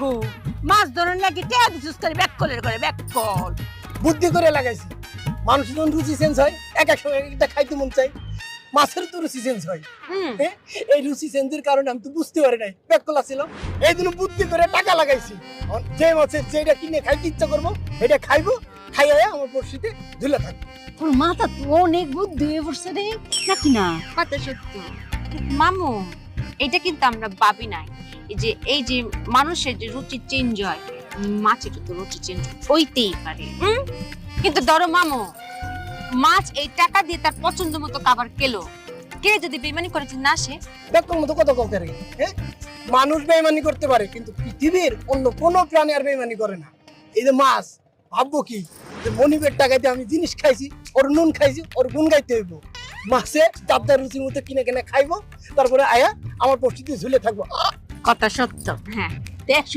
গো মাছ ধরন লাগি টেয়া দিছিস করে ব্যাক কলের করে ব্যাক কল বুদ্ধি করে লাগাইছি। মানুষের যখন রুচি চেঞ্জ হয় এক এক সময় একটা খাইতে মন চাই, মাছের তো রুচি চেঞ্জ হয়। হ্যাঁ, এই রুচি চেঞ্জের কারণে আমি তো বুঝতে পারি নাই ব্যাককলা ছিল। এই জন্য বুদ্ধি করে টাকা লাগাইছি। যে মাছের যেটা কিনে খাইতে ইচ্ছা করবো এটা খাইবো, খাইয়া আমার পড়শিতে ঝুলে থাকবো। তোর মাথা তো অনেক বুদ্ধি হয়ে পড়ছে রে নাকি না? কথা সত্য মামু, এটা কিন্তু আমরা ভাবি নাই এই যে মানুষের যে রুচি চেঞ্জ হয়, মাছের তো রুচি চেঞ্জ হইতেই পারে। কিন্তু ধরো মামু, মাছ এই টাকা দিয়ে তার পছন্দ মতো খাবার খেলো, কে যদি বেইমানি করে না সে ব্যাককল মতো কত কম করে। হ্যাঁ, মানুষ বেইমানি করতে পারে কিন্তু পৃথিবীর অন্য কোনো প্রাণী আর বেইমানি করে না। এই যে মাছ, ভাববো কি যে মনিবের টাকাতে আমি জিনিস খাইছি, ওর নুন খাইছি, ওর গুণ গাইতে হইব। মাছে চাপদার রুচির মতো কিনে কিনে খাইবো, তারপরে আয়া আমার পরিস্থিতি ঝুলে থাকবো। কথা সত্য। হ্যাঁ দেখ